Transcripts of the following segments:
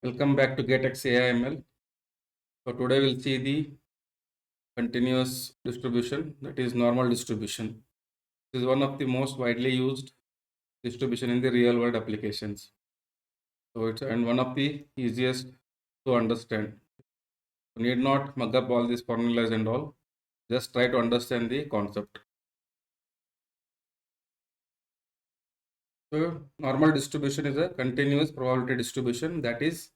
Welcome back to GetX AIML. So today we'll see the continuous distribution, that is normal distribution. This is one of the most widely used distribution in the real world applications. So it's and one of the easiest to understand. You need not mug up all these formulas and all. Just try to understand the concept. So normal distribution is a continuous probability distribution that is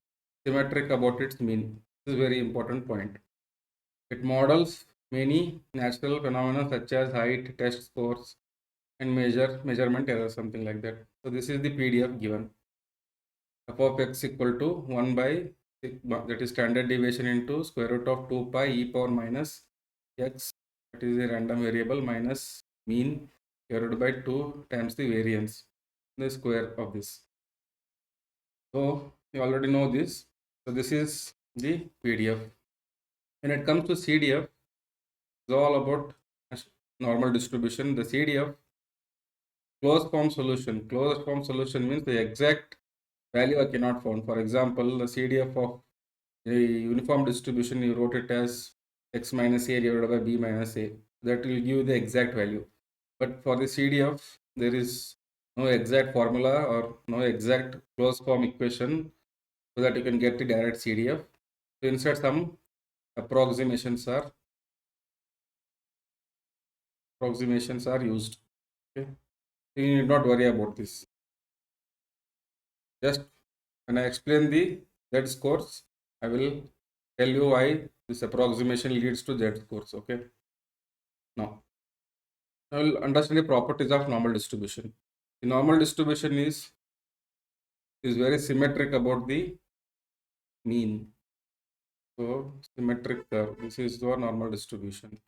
symmetric about its mean. This is a very important point. It models many natural phenomena such as height, test scores, and measurement error, something like that. So this is the PDF given. F of x equal to 1 by sigma, that is standard deviation into square root of 2 pi e power minus x, that is a random variable, minus mean divided by 2 times the variance, the square of this. So you already know this. So this is the PDF. When it comes to CDF, it's all about normal distribution. The CDF, closed form solution. Closed form solution means the exact value I cannot find. For example, the CDF of a uniform distribution, you wrote it as x minus a divided by b minus a. That will give the exact value. But for the CDF, there is no exact formula or no exact closed form equation so that you can get the direct CDF. So instead, some approximations are used. Okay, so you need not worry about this. Just when I explain the Z scores, I will tell you why this approximation leads to Z scores. Okay. Now, I will understand the properties of normal distribution. The normal distribution is very symmetric about the mean. So, symmetric curve. This is the normal distribution.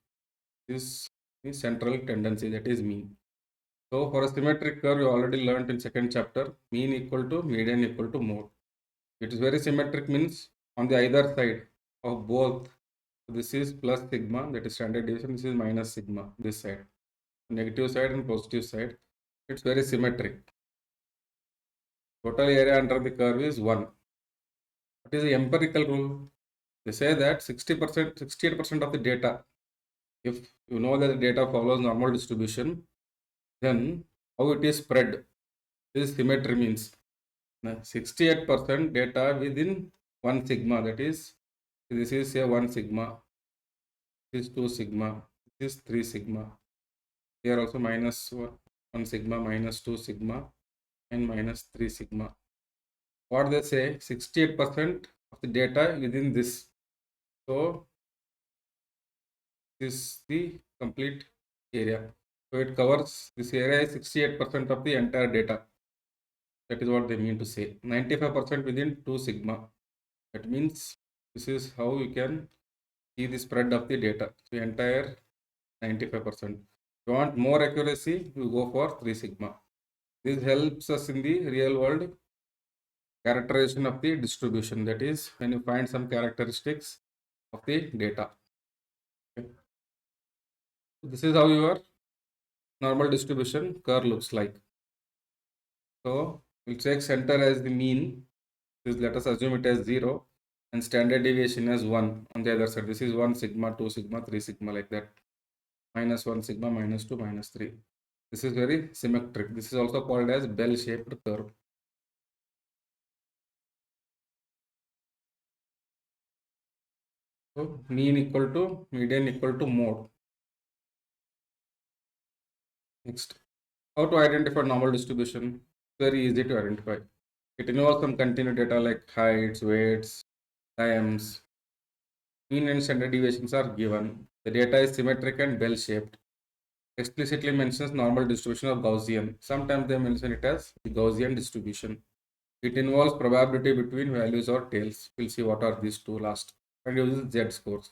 This is central tendency, that is mean. So, for a symmetric curve, you already learned in second chapter, mean equal to median equal to mode. It is very symmetric means on the either side of both, this is plus sigma, that is standard deviation, this is minus sigma, this side, negative side and positive side. It's very symmetric. Total area under the curve is 1. What is the empirical rule? They say that 60%, 68% of the data, if you know that the data follows normal distribution, then how it is spread? This symmetry means 68% data within 1 sigma, that is, this is say 1 sigma, this is 2 sigma, this is 3 sigma. Here also minus 1 sigma, minus 2 sigma, and minus 3 sigma. What they say, 68% of the data within this. So this is the complete area. So it covers, this area is 68% of the entire data. That is what they mean to say. 95% within 2 sigma. That means this is how you can see the spread of the data. So entire 95%. If you want more accuracy, you go for 3 sigma. This helps us in the real world characterization of the distribution. That is, when you find some characteristics of the data. Okay. This is how your normal distribution curve looks like. So we'll take center as the mean. Let us assume it as 0 and standard deviation as 1 on the other side. This is 1 sigma, 2 sigma, 3 sigma, like that. Minus 1 sigma, minus 2, minus 3. This is very symmetric. This is also called as bell-shaped curve. So mean equal to median equal to mode. Next, how to identify normal distribution? Very easy to identify. It involves some continued data like heights, weights, times. Mean and standard deviations are given. The data is symmetric and bell-shaped. Explicitly mentions normal distribution of Gaussian. Sometimes they mention it as the Gaussian distribution. It involves probability between values or tails. We'll see what are these two last. And uses Z scores.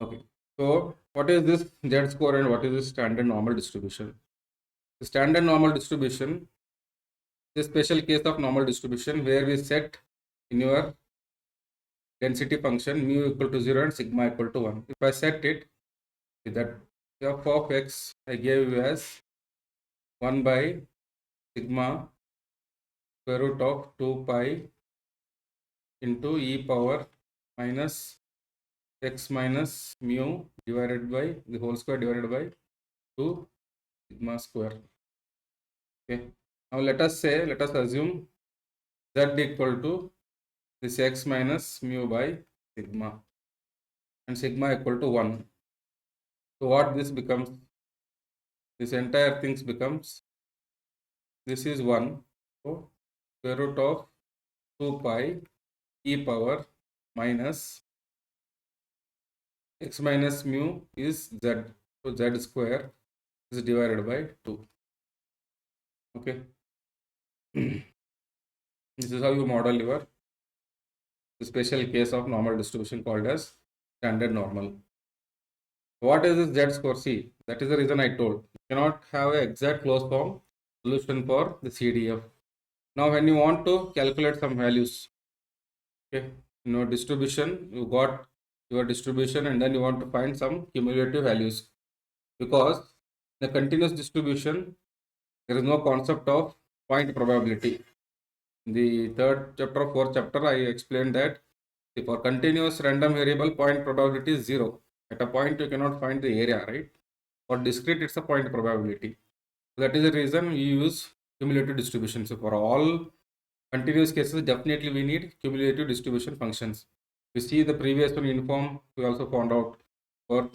Okay. So what is this Z score and what is this standard normal distribution? The standard normal distribution is a special case of normal distribution where we set in your density function mu equal to 0 and sigma equal to 1. If I set it, that f of x I gave you as 1 by sigma square root of 2 pi into e power minus x minus mu divided by the whole square divided by 2 sigma square. Okay. Now let us assume z equal to this x minus mu by sigma, and sigma equal to 1. So what this becomes? This entire things becomes, this is 1. So square root of 2 pi e power minus x minus mu is z. So z square is divided by 2. Okay. This is how you model your special case of normal distribution called as standard normal. What is this z score? See, that is the reason I told. You cannot have an exact closed form solution for the CDF. Now when you want to calculate some values, okay, distribution, you got your distribution and then you want to find some cumulative values, because the continuous distribution there is no concept of point probability. In the third chapter or fourth chapter, I explained that for continuous random variable, point probability is 0. At a point, you cannot find the area, right? For discrete, it's a point probability. So that is the reason we use cumulative distribution. So for all continuous cases, definitely we need cumulative distribution functions. We see the previous one uniform, we also found out. For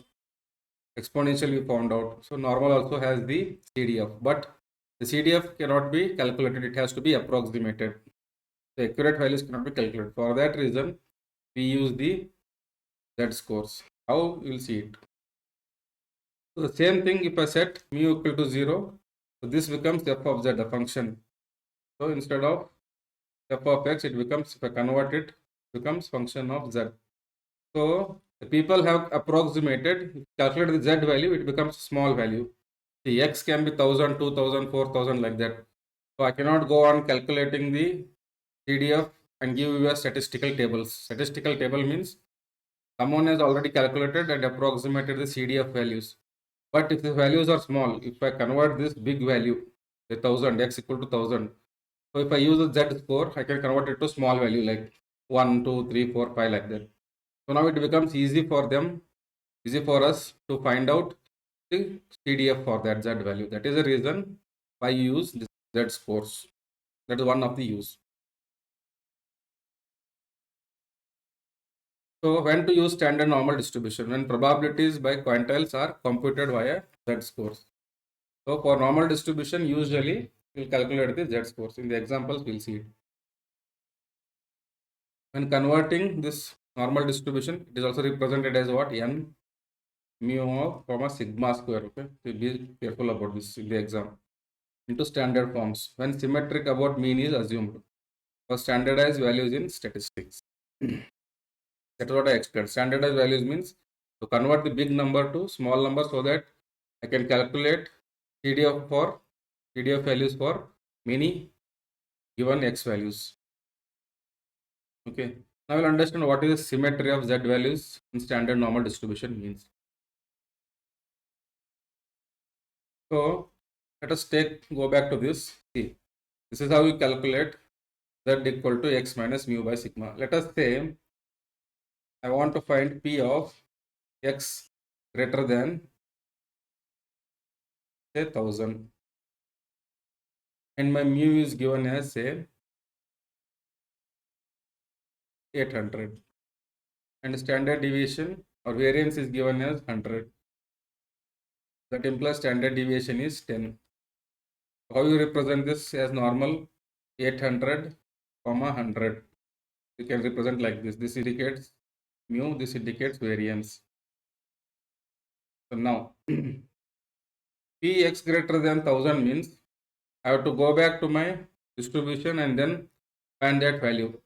exponential, we found out. So normal also has the CDF, but the CDF cannot be calculated. It has to be approximated. The accurate values cannot be calculated. For that reason, we use the Z scores. How you will see it? So the same thing, if I set mu equal to 0, so this becomes f of z, the function. So instead of f of x, it becomes, if I convert it, becomes function of z. So the people have approximated, calculate the z value, it becomes small value. The x can be 1000, 2000, 4000 like that. So I cannot go on calculating the CDF and give you a statistical tables. Statistical table means someone has already calculated and approximated the CDF values. But if the values are small, if I convert this big value, the 1000, x equal to 1000. So if I use a z score, I can convert it to small value like 1, 2, 3, 4, 5 like that. So now it becomes easy for them, easy for us to find out the CDF for that z value. That is the reason why you use this z scores. That is one of the use. So when to use standard normal distribution? When probabilities by quantiles are computed via z scores. So for normal distribution, usually we'll calculate the z scores. In the examples, we'll see it. When converting this normal distribution, it is also represented as what? N mu of comma sigma square. Okay, so be careful about this in the exam. Into standard forms. When symmetric about mean is assumed for standardized values in statistics. That's what I explained. Standardized values means to convert the big number to small number so that I can calculate CDF values for many given x values. Okay. Now we'll understand what is the symmetry of z values in standard normal distribution means. So let us go back to this. See, this is how we calculate z equal to x minus mu by sigma. Let us say I want to find p of x greater than say 1000, and my mu is given as say 800, and standard deviation or variance is given as 100. That implies standard deviation is 10. How you represent this? As normal 800 comma 100. You can represent like this. This indicates mu, this indicates variance. So now Px greater than 1000 means I have to go back to my distribution and then find that value.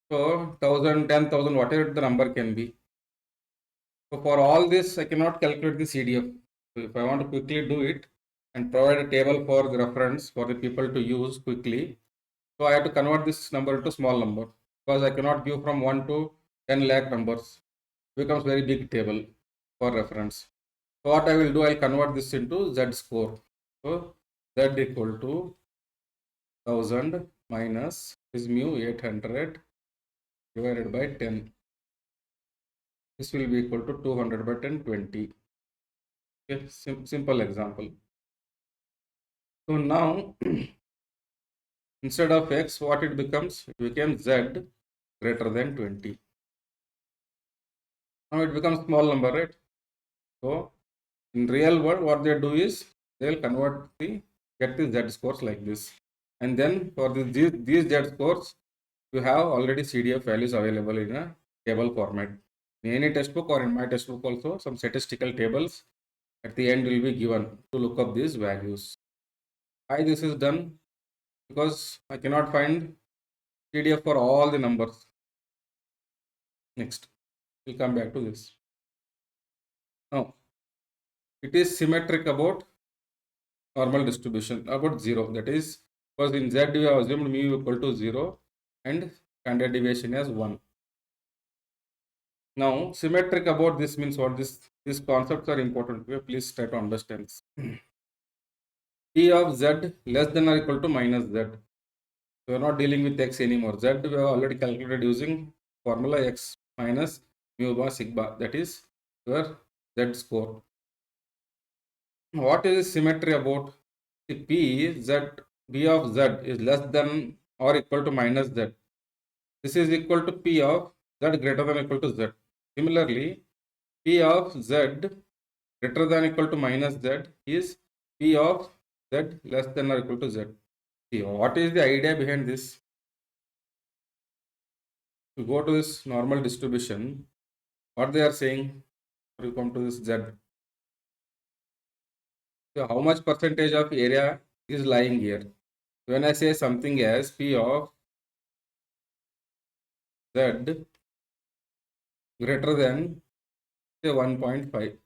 So 1000, 10,000, whatever the number can be. So for all this, I cannot calculate the CDF. So if I want to quickly do it and provide a table for the reference for the people to use quickly, so I have to convert this number into small number, because I cannot give from 1 to 10 lakh numbers. It becomes very big table for reference. So what I will do, I convert this into Z score. So Z equal to 1000 minus is mu 800 divided by 10. This will be equal to 200 by 10, 20. Okay, simple example. So now, instead of x, what it becomes? It becomes z greater than 20. Now it becomes small number, right? So in real world, what they do is they'll get the z scores like this. And then for these z scores, you have already CDF values available in a table format. In any textbook or in my textbook also, some statistical tables at the end will be given to look up these values. Why this is done? Because I cannot find CDF for all the numbers. Next, we'll come back to this. Now, it is symmetric about normal distribution, about 0. That is, because in Z we have assumed mu equal to 0 and standard deviation as 1. Now, symmetric about this means what? These concepts are important. Please try to understand. P of Z less than or equal to minus Z. We are not dealing with x anymore. Z we have already calculated using formula x minus mu bar sigma. That is your Z score. What is symmetry about? The B of Z is less than or equal to minus Z. This is equal to P of Z greater than or equal to Z. Similarly, P of Z greater than or equal to minus Z is P of Z less than or equal to Z. See, what is the idea behind this? To go to this normal distribution, what they are saying, you come to this Z. So how much percentage of area is lying here? When I say something as P of Z greater than say 1.5,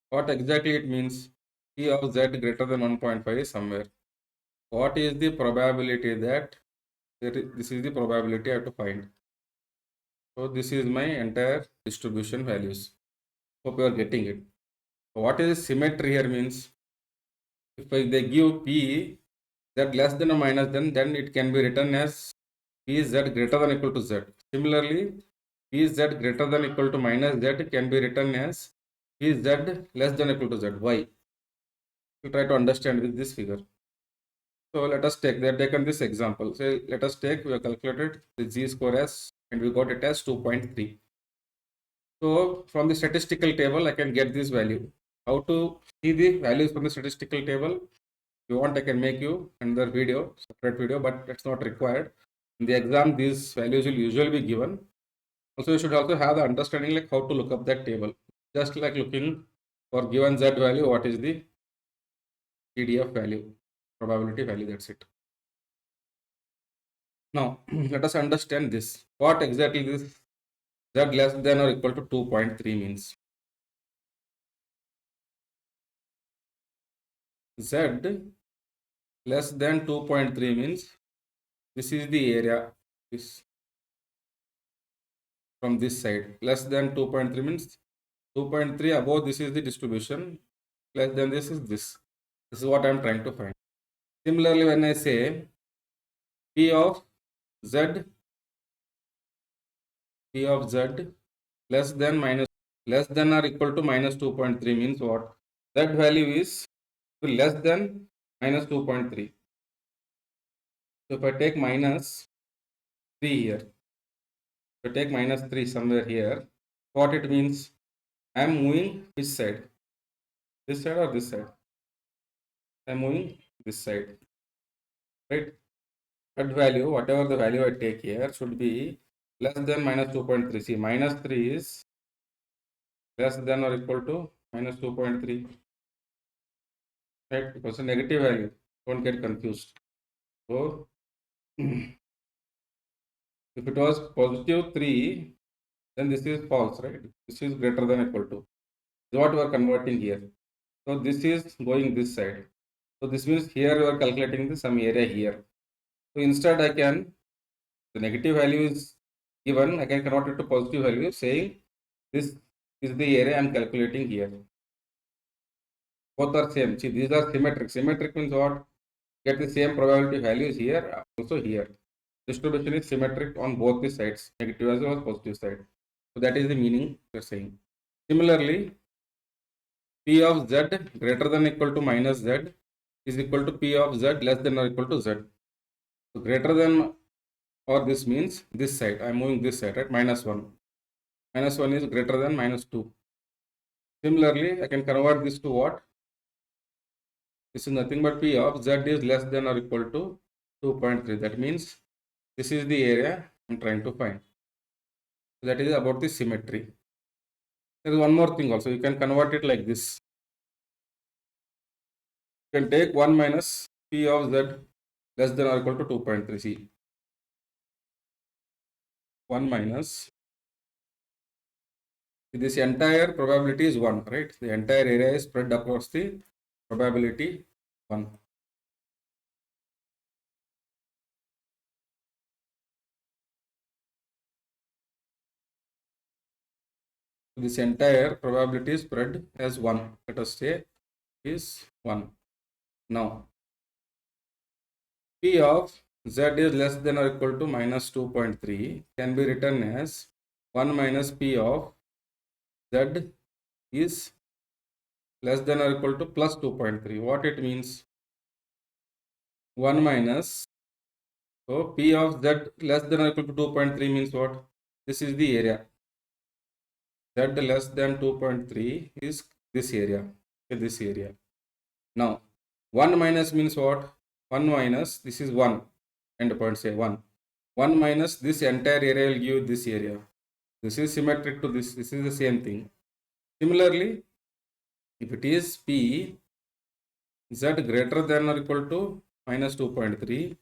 what exactly it means? P of Z greater than 1.5 is somewhere. What is the probability that this is the probability I have to find? So this is my entire distribution values. Hope you are getting it. So what is symmetry here means? If they give P Z less than or minus, then it can be written as P Z greater than or equal to Z. Similarly, P Z greater than or equal to minus Z can be written as P Z less than or equal to Z. Why? You try to understand with this figure. So let us take, they have taken this example. So let us take, we have calculated the Z score as, and we got it as 2.3. So from the statistical table, I can get this value. How to see the values from the statistical table? If you want, I can make you another video, separate video, but it's not required. In the exam, these values will usually be given. Also, you should also have the understanding like how to look up that table. Just like looking for given Z value, what is the PDF value, probability value, that's it. Now, let us understand this. What exactly this Z less than or equal to 2.3 means. Z less than 2.3 means this is the area this from this side. Less than 2.3 means 2.3 above this is the distribution. Less than this is this. This is what I am trying to find. Similarly, when I say P of Z less than or equal to minus 2.3 means what? That value is less than minus 2.3. So if I take minus 3 here, if I take minus 3 somewhere here, what it means? I am moving which side? This side or this side? I am moving this side, right? That value, whatever the value I take here, should be less than minus 2.3. See, minus 3 is less than or equal to minus 2.3, right? Because a negative value, don't get confused. So, if it was positive 3, then this is false, right? This is greater than or equal to. This is what we are converting here. So, this is going this side. So, this means here you are calculating some area here. So, instead I can, the negative value is given, I can convert it to positive value saying this is the area I am calculating here. Both are same. See, these are symmetric. Symmetric means what? Get the same probability values here, also here. distribution is symmetric on both the sides, negative as well as positive side. So that is the meaning we are saying. Similarly, P of Z greater than or equal to minus Z is equal to P of Z less than or equal to Z. So greater than, or this means this side, I am moving this side, right? Minus 1. Minus 1 is greater than minus 2. Similarly, I can convert this to what? This is nothing but P of Z is less than or equal to 2.3. That means this is the area I am trying to find. So that is about the symmetry. There is one more thing also. You can convert it like this. You can take 1 minus P of Z less than or equal to 2.3. See, 1 minus this entire probability is 1, right? The entire area is spread across the probability 1. This entire probability spread as 1. Let us say is 1. Now, P of Z is less than or equal to minus 2.3 can be written as 1 minus P of Z is less than or equal to plus 2.3. What it means? 1 minus, so P of Z less than or equal to 2.3 means what? This is the area. Z less than 2.3 is this area. Okay, this area. Now, 1 minus means what? 1 minus, this is 1. End point, say 1. 1 minus this entire area will give this area. This is symmetric to this. This is the same thing. Similarly, if it is P Z greater than or equal to minus 2.3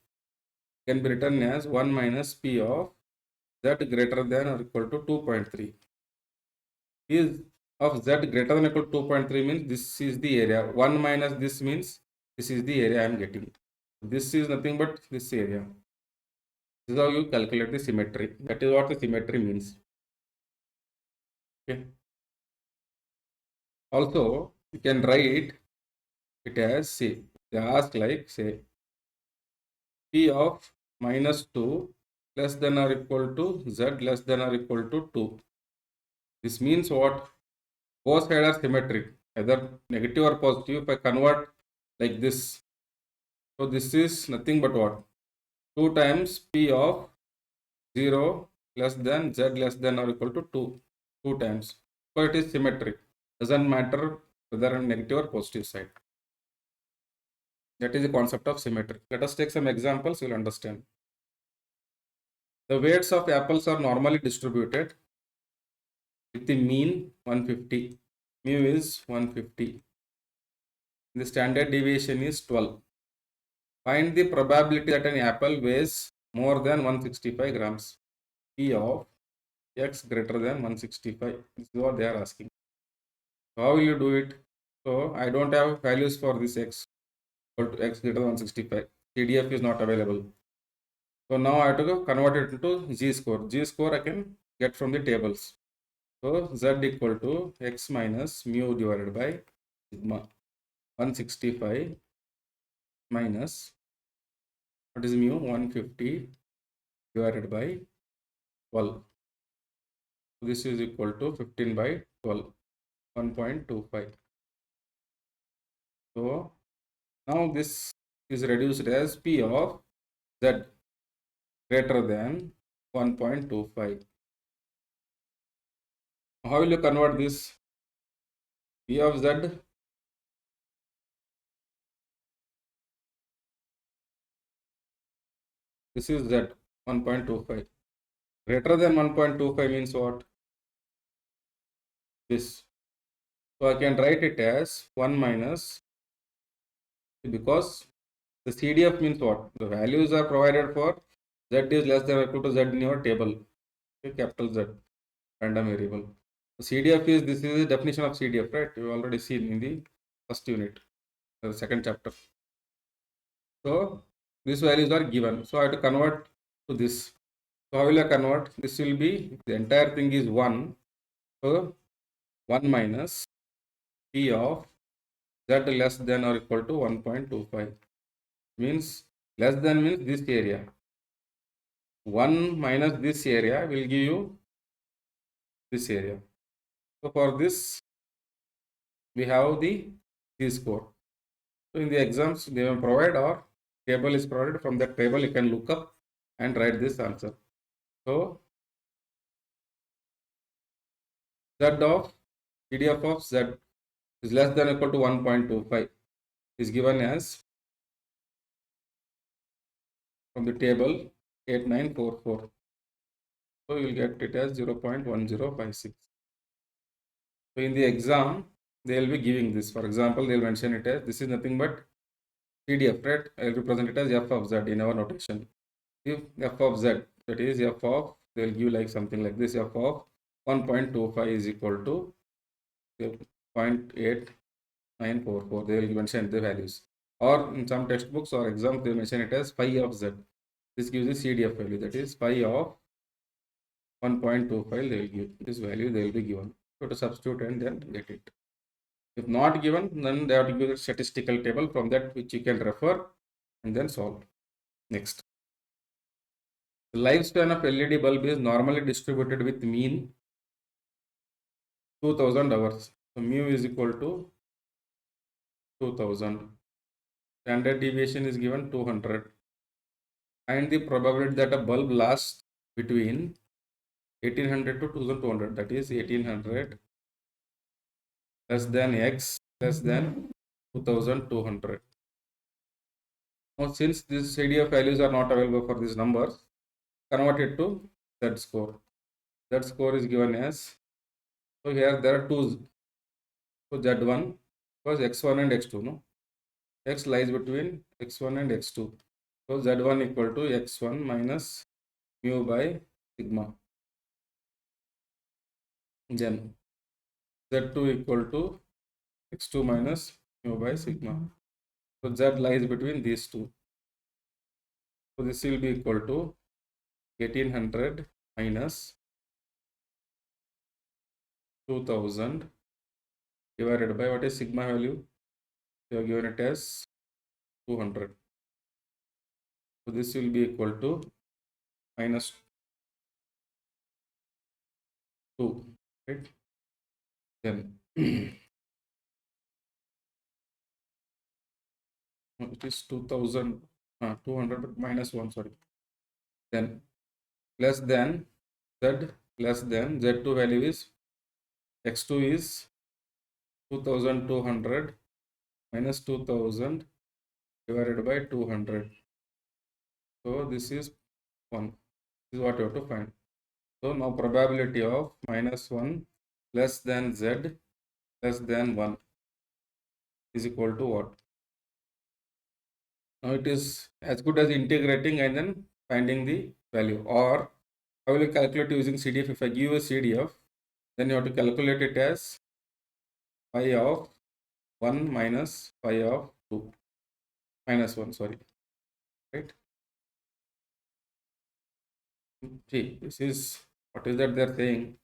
can be written as 1 minus P of Z greater than or equal to 2.3. P of Z greater than or equal to 2.3 means this is the area. 1 minus this means this is the area I am getting. This is nothing but this area. This is how you calculate the symmetry. That is what the symmetry means. Okay. Also, you can write it as, say, they ask like, say, P of minus 2 less than or equal to Z less than or equal to 2. This means what? Both sides are symmetric, either negative or positive. If I convert like this, so this is nothing but what? 2 times P of 0 less than Z less than or equal to 2. 2 times. So it is symmetric. Doesn't matter whether on negative or positive side. That is the concept of symmetry. Let us take some examples, you will understand. The weights of apples are normally distributed with the mean 150. Mu is 150. The standard deviation is 12. Find the probability that an apple weighs more than 165 grams. P of x greater than 165. This is what they are asking. How will you do it? So I don't have values for this x equal to x greater than 165. PDF is not available. So now I have to convert it into z-score. Z-score I can get from the tables. So z equal to x minus mu divided by sigma 165 minus, what is mu? 150 divided by 12. This is equal to 15 by 12, 1.25. So now this is reduced as P of Z greater than 1.25. How will you convert this? P of Z this is Z 1.25. Greater than 1.25 means what? This. So I can write it as 1 minus, because the CDF means what? The values are provided for Z is less than or equal to Z in your table. Okay, capital Z, random variable. The CDF is, this is the definition of CDF, right? You already seen in the first unit, the second chapter. So these values are given. So I have to convert to this. So how will I convert? This will be, the entire thing is 1. So 1 minus P of Z less than or equal to 1.25. Means less than means this area. 1 minus this area will give you this area. So for this, we have the Z-score. So in the exams, they will provide or table is provided. From that table, you can look up and write this answer. So Z of PDF of Z is less than or equal to 1.25 is given as from the table 8944. So you will get it as 0.1056. So in the exam, they will be giving this. For example, they will mention it as this is nothing but PDF, right? I will represent it as f of z in our notation. If f of z, that is f of, they will give like something like this, f of 1.25 is equal to 0.8944. They will mention the values. Or in some textbooks or exams, they mention it as phi of z. This gives the CDF value, that is phi of 1.25. They will give this value, they will be given. So to substitute and then get it. If not given, then they have to give a statistical table from that which you can refer and then solve. Next. The lifespan of LED bulb is normally distributed with mean 2000 hours. So mu is equal to 2000. Standard deviation is given 200. And the probability that a bulb lasts between 1800 to 2200, that is 1800 less than x less than 2200. Now, since these CDF values are not available for these numbers, convert it to Z score. Z score is given as, so here there are two, so Z1 was x1 and x2, no? X lies between x1 and x2. So Z1 equal to x1 minus mu by sigma. Then Z2 equal to x2 minus mu by sigma. So Z lies between these two. So this will be equal to 1800 minus 2000 divided by what is sigma value? You have given it as 200. So this will be equal to minus 2, right? Then it is 2000, 200 minus 1, sorry. Then less than Z less than Z2 value is x2 is 2200 minus 2000 divided by 200. So this is 1. This is what you have to find. So now probability of minus 1 less than Z less than 1 is equal to what? Now it is as good as integrating and then finding the value. Or how will you calculate using CDF? If I give a CDF, then you have to calculate it as phi of 1 minus phi of 2 minus 1, sorry, right? See, this is what is that they're saying?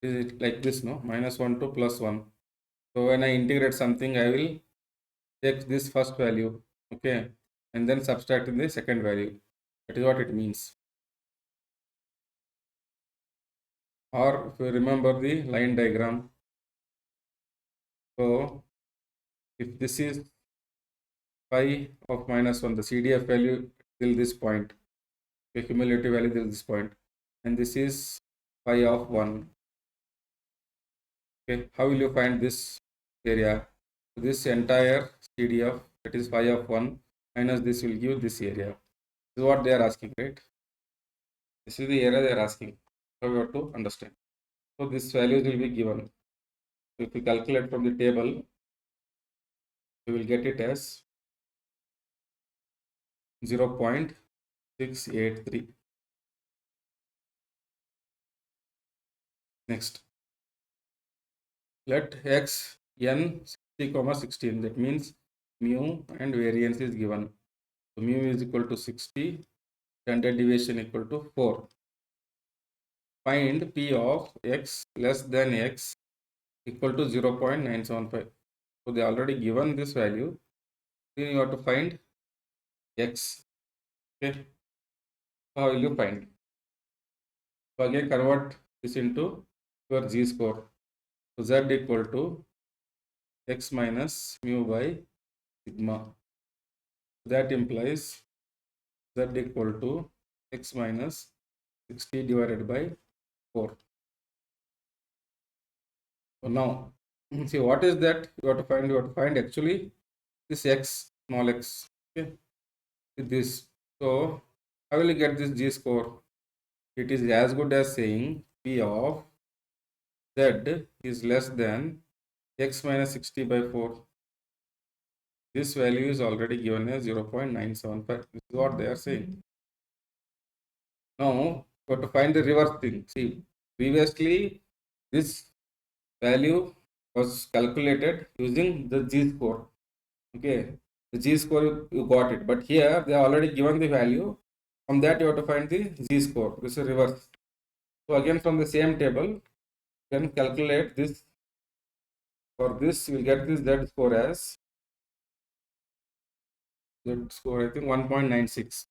Is it like this, no? Minus 1 to plus 1. So when I integrate something, I will take this first value, okay, and then subtract in the second value. That is what it means. Or if you remember the line diagram, so if this is phi of minus 1, the CDF value till this point, the cumulative value till this point, and this is phi of 1. Okay, how will you find this area? This entire CDF, that is phi of 1 minus this will give this area. This is what they are asking, right? This is the area they are asking. So we have to understand. So this values will be given. If we calculate from the table, we will get it as 0.683. Next, let x n 60, 16. That means mu and variance is given. So mu is equal to 60, standard deviation equal to 4. Find p of x less than x equal to 0.975. So they already given this value. Then you have to find x. Okay. How will you find? So again convert this into your z score. So z equal to x minus mu by sigma. That implies z equal to x minus 60 divided by 4. So now, see what is that you have to find? You have to find actually this x, small x, okay, with this. So how will you get this g score? It is as good as saying p of z is less than x minus 60 by 4. This value is already given as 0.975. This is what they are saying. Now, you have to find the reverse thing. See, previously this value was calculated using the z score. Okay, the z score you got it, but here they are already given the value. From that you have to find the z score. This is reverse. So again from the same table, you can calculate this. For this, you will get this z score as z score. I think 1.96.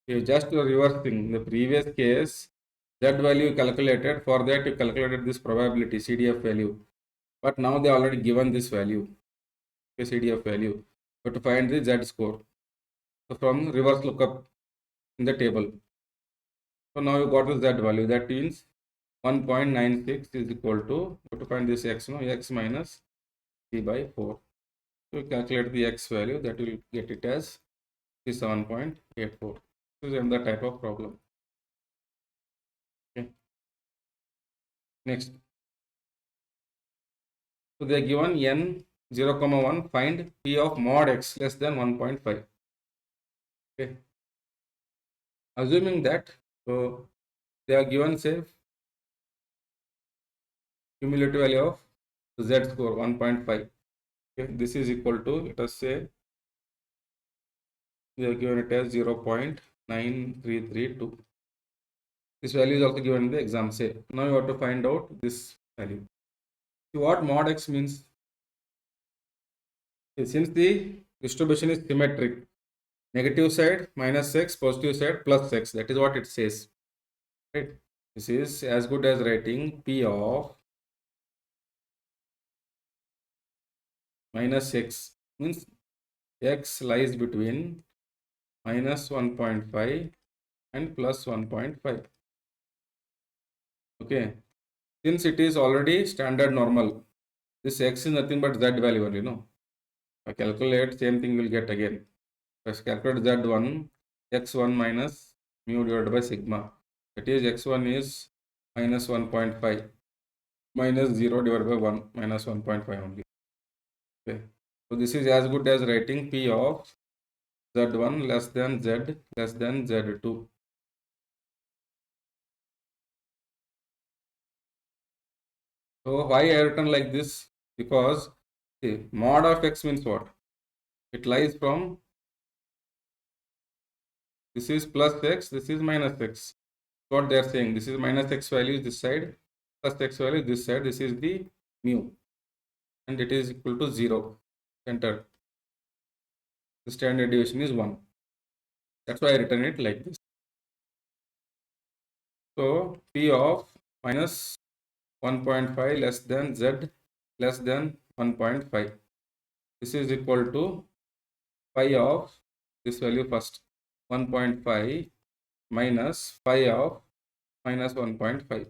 Okay, just the reverse thing. In the previous case, z value calculated. For that, you calculated this probability CDF value. But now they already given this value, okay, CDF value. So to find the z score. So from reverse lookup in the table. So now you got the z value. That means 1.96 is equal to find this x, no, x minus p by 4. So calculate the x value, that will get it as 7.84. This is another type of problem. Okay. Next. So they are given n 0, 1, find p of mod x less than 1.5. Okay. Assuming that, so they are given, say, cumulative value of z score 1.5. Okay. This is equal to, let us say, they are given it as 0.9332. This value is also given in the exam. Say, now you have to find out this value. See what mod x means. Since the distribution is symmetric, negative side minus x, positive side plus x. That is what it says. Right? This is as good as writing p of minus x, means x lies between minus 1.5 and plus 1.5. Okay. Since it is already standard normal, this x is nothing but z value only, no? I calculate, same thing will get again. Let's calculate z1, x1 minus mu divided by sigma. That is x1 is minus 1.5 minus 0 divided by 1 minus 1.5 only. Okay. So this is as good as writing p of z1 less than z less than z2. So why I written like this? Because see, mod of x means what? It lies from, this is plus x, this is minus x. What they are saying, this is minus x value this side, plus x value this side, this is the mu, and it is equal to 0. Enter. The standard deviation is 1. That's why I written it like this. So p of minus 1.5 less than z less than 1.5. This is equal to phi of this value first, 1.5 minus phi of minus 1.5.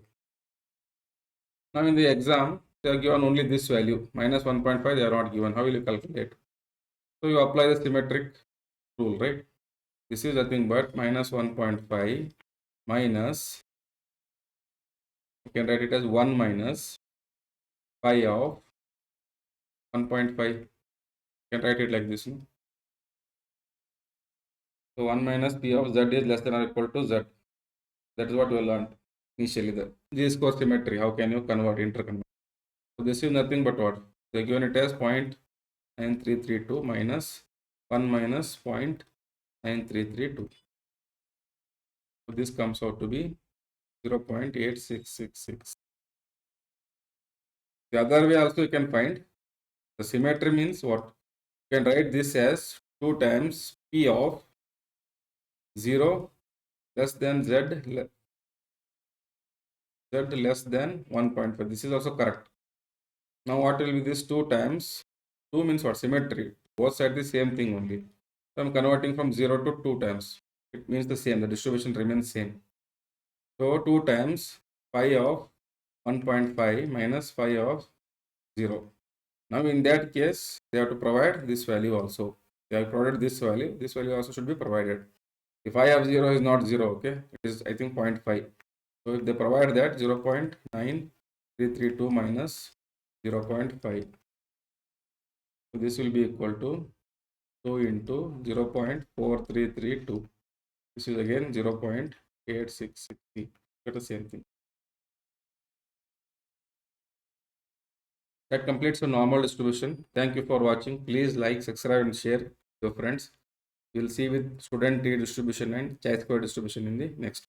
Now in the exam, they are given only this value, minus 1.5, they are not given. How will you calculate? So you apply the symmetric rule, right? This is nothing but minus 1.5 minus, you can write it as 1 minus phi of 1.5. You can write it like this. No? So 1 minus p of z is less than or equal to z. That is what we learned initially. The G score symmetry. How can you convert, interconvert? So this is nothing but what? They given it as 0.9332 minus 1 minus 0.9332. So this comes out to be 0.8666. The other way also you can find. The symmetry means what? You can write this as 2 times p of 0 less than z z less than 1.5. This is also correct. Now what will be this 2 times? 2 means what? Symmetry. Both sides the same thing only. So I'm converting from 0 to 2 times. It means the same. The distribution remains same. So 2 times phi of 1.5 minus phi of 0. Now in that case, they have to provide this value also. They have provided this value also should be provided. If I have 0 is not 0, okay, it is I think 0.5. So if they provide that 0.9332 minus 0.5, so this will be equal to 2 into 0.4332. This is again 0.8663. Get the same thing. That completes the normal distribution. Thank you for watching. Please like, subscribe, and share with your friends. We'll see with student t distribution and chi-square distribution in the next.